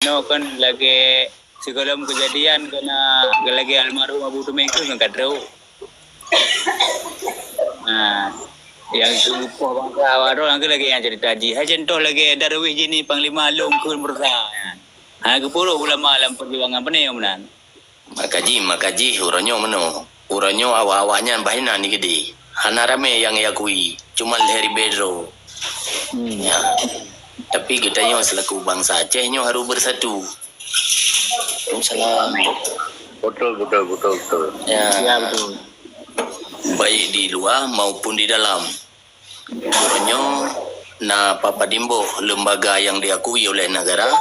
no kan lagi sebelum kejadian kena lagi almarhum Abu Tumengku kan kadro. Nah, yang itu lupa bangsa awal lagi yang cerita haji. Hai contoh lagi darwih jini Panglima Long kun berusaha. Ha kepuluh ulama dalam perjuangan pening menan. Makaji uranyo mano. Uranyo awak-awaknya bahina ni gede. Hana rame yang yakui. Cuma Heri Bedro. Ya. Tapi kita nyo selaku bangsa Aceh nyo harus bersatu. Salam. Betul. Ya betul. Baik di luar maupun di dalam. Uranyo na Papadimbo lembaga yang diakui oleh negara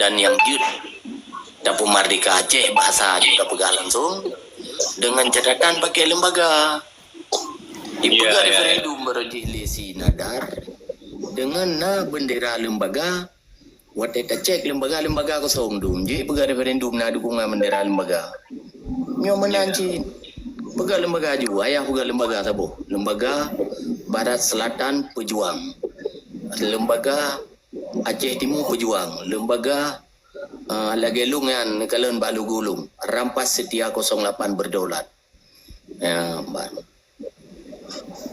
dan yang Dapur Merdeka Aceh bahasa juga pegang langsung dengan catatan pakai lembaga. Dipegang referendum berjilisi nadar dengan bendera lembaga. Waktu kita cek lembaga kosong dum. Jadi pegang referendum dukungan bendera lembaga. Nyo menanci. Pegang lembaga juga. Ayah pegang lembaga sabo. Lembaga Barat Selatan Pejuang. Lembaga Aceh Timur Pejuang. Lembaga Lagelung yang kalian balu gulung. Rampas Setia 08 berdaulat. Ya,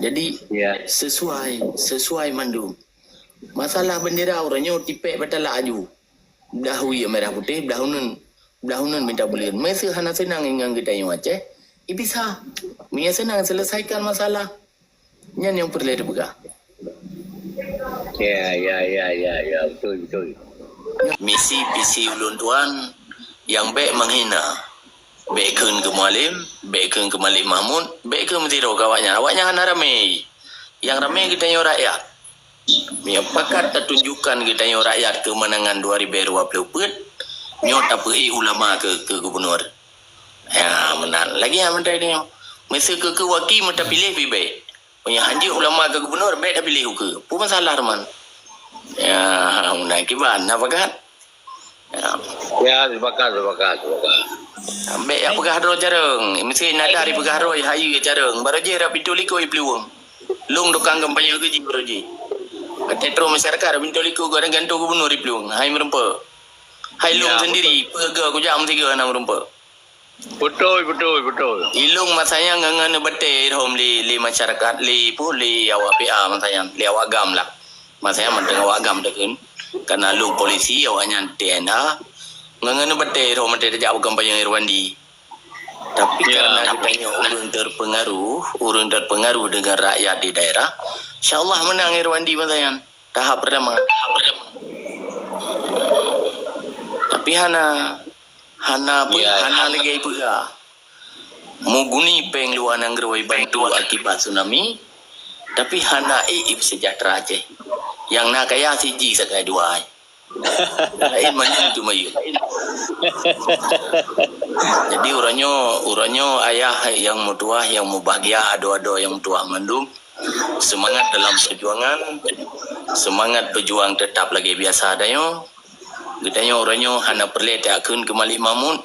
jadi sesuai mandu. Masalah bendera orangnya tipek betul aju. Dahui merah putih, dahunan minta bulian. Mesti hana senang ingang kita yang Aceh. Bisa. Mia senang selesaikan masalah. Yang perlu dipegang. Ya, betul. Misi visi ulun tuan yang baik menghina. Baik ke Mualim, baik ke Malik Mahmud, baik ke Menteri kawannya. Awaknya hana ramai. Yang ramai kita yang rakyat. Mia pakat tunjukkan kita yang rakyat kemenangan 2024. Nyo tak pergi ulama ke gubernur. Ya, benar. Lagi yang menteri ni. Masa ke wakil mereka pilih lebih baik. Punya haji ulama ke gubernur, baik dah pilih ke. Apa masalah, teman? Ya, benar. Kiban, apa kan? Ya, sepakat. Baik yang pegah roh jarang. Mesti nada dari pegah roh hayu jarang. Baru je rapi toliko peluang. Long dokang kampanye ke ji baru je. Tetro masyarakat rapi toliko gorang gantung gubernur peluang. Hai merempa. Hai long sendiri pegah aku jam 3 6 merempa. Betul. Ilung masanya ngangan betul hom li masyarakat li awak PA masanya li awak gam lah. Masanya menteng awak gam dekeun. Karena lu polisi awaknya TNA ngangan betul hom mate jak kampanye Irwandi. Tapi karena kita urun terpengaruh dengan rakyat di daerah, insyaallah menang Irwandi masanya. Tahap pertama. Tapi hana lagi pula. Muguni peng luar nanggerwai bantu akibat tsunami. Tapi hana sejahtera Aceh. Yang nak kaya siji sakai dua. Lain macam tu mayu. Jadi uranyo ayah yang mutuah yang mubahagia ado yang mutuah mandum. Semangat dalam perjuangan. Semangat berjuang tetap lagi biasa adanya. Katanya orangnya hana perlu takkan ke Malik Mahmud,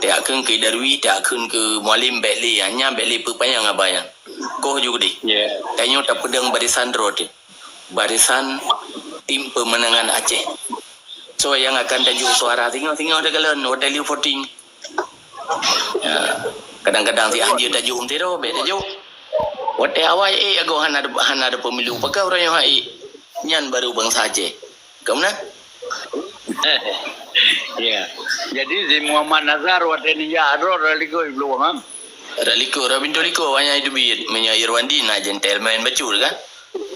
takkan ke Darwi, takkan ke Mualim Bekli, hanya Bekli perpanjang abayang. Kau juga deh. Tanya tak pedang barisan road, barisan tim pemenangan Aceh. So yang akan tajuk suara tengok ada kalian hotel voting. Ya, kadang-kadang si anjir tajuk umtero, beda tajuk. Hotel awal aku hana ada pemilu, pakai orang yang nyan baru bangsa Aceh. Kamu nak? Ya. Jadi si Muhammad Nazar wateni ya ro raliko belum kan? Raliko Rabindoliko banyak duit menya Irwandi na gentleman bacul kan?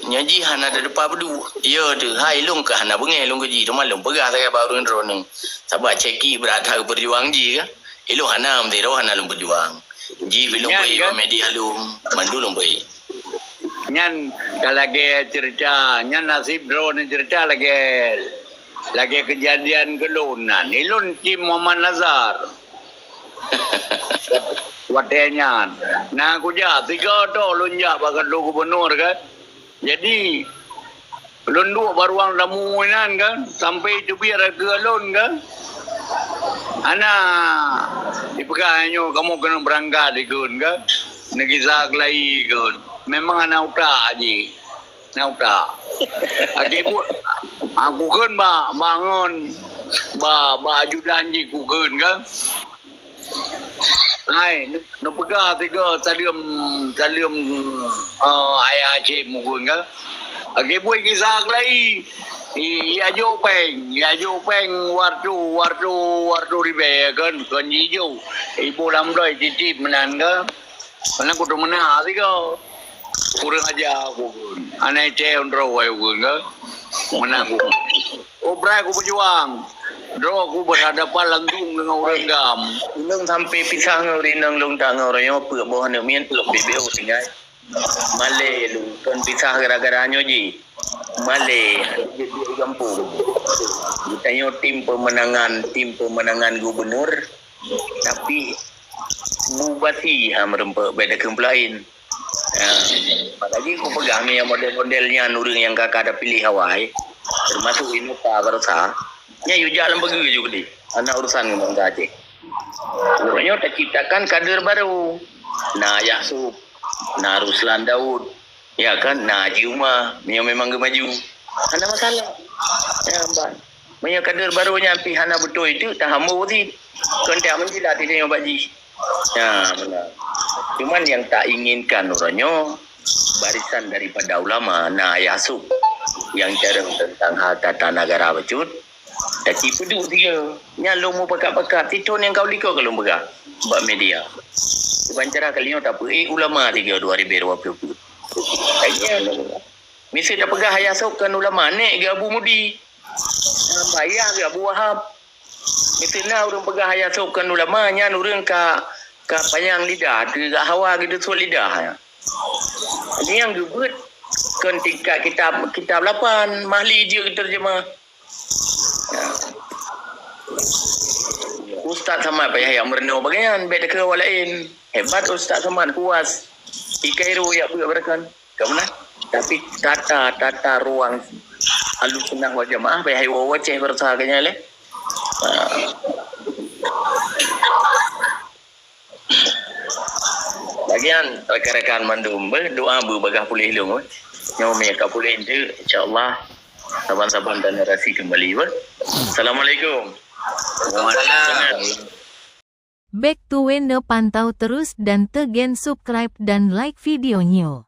Nyaji hana ada depa bedu. Ya tu hai long ke hana bengai long ke ji rumah long pegah saya baru ndro nang. Sabar ceki berada berjuang ji kan? Ilo hana mdero hana long berjuang. Ji belum bayi media long mandu long bayi. Nyan kalage cerita nyan nasib drone cerita lagi kejadian kelunan. Ilun tim Muhammad Nazar. Watenya. Nah aku jah 3 tu lunjak bagai lu gubernur kan. Jadi lun dua baruang ramuan kan sampai tu biar ke lun kan. Ana dipegahnya kamu kena berangkat ikut kan. Negeri Zaglai kan. Memang anak utak je. Anak utak. Aku kan bangun ba ajudan ji ku keun kan. Hai, no pega tiga talium ayah cik mungkin kan. Agi buat kisah lagi. Ya jo peng wartu ribe kan hijau. Ibu lamdoi cicip menan kan. Mana ku tu mana tiga. Kurang aja aku. Anai cek ondro wai kan. Mana aku. Obrai aku berjuang. Dro aku berhadapan langsung dengan orang gam. Nung sampai pisah ngori nung lung tak ngori yo pek boh ne mien pek bebeu tinggal. Male lu kan pisah gara-gara nyoji. Male di kampung. Ditanya tim pemenangan gubernur tapi bupati merempek beda kemplain. Apalagi aku pegang yang model-modelnya nurung yang kakak ada pilih Hawaii termasuk Inuka Barasa. Nya yu jalan pergi juga di anak urusan ngomong gaji. Orangnya terciptakan kader baru. Nah Yasub, nah Ruslan Daud, ya kan, nah Juma, yang memang maju. Ada masalah. Ya mbak. Banyak kader barunya pihana betul itu tak hambu sih. Kan tak menjilat ini yang baji. Ya benar. Cuman yang tak inginkan orangnya barisan daripada ulama. Nah Yasub yang cereng tentang hal tata negara becut. Tapi peduk dia. Nyalung mu pekat-pekat. Titun yang kau likau kalau pekat. Sebab media. Bancara kali ni tak apa. Ulama 2020. Mesti dah pegang hayat kan ulama. Nek ke Abu Mudi. Bayar ke Abu Wahab. Mesti nak orang pegang hayat kan ulama. Nyan orang ka payang lidah. Ke hawa gitu suat lidah. Ini yang gebet. Kan tingkat kitab 8. Mahli je terjemah. Ustaz Samad payah yang merenung bagian beda ke awal lain. Hebat Ustaz Samad kuas. Ikairu ya berakan. Kat mana? Tapi tata ruang alus sunnah wal jamaah payah waceh bersahaganya leh. Bagian rekan-rekan mandum berdoa berbagah pulih long. Nyawa mereka pulih itu insya-Allah saban-saban dan narasi kembali. Assalamualaikum. Back to Wende pantau terus dan tegen subscribe dan like videonya.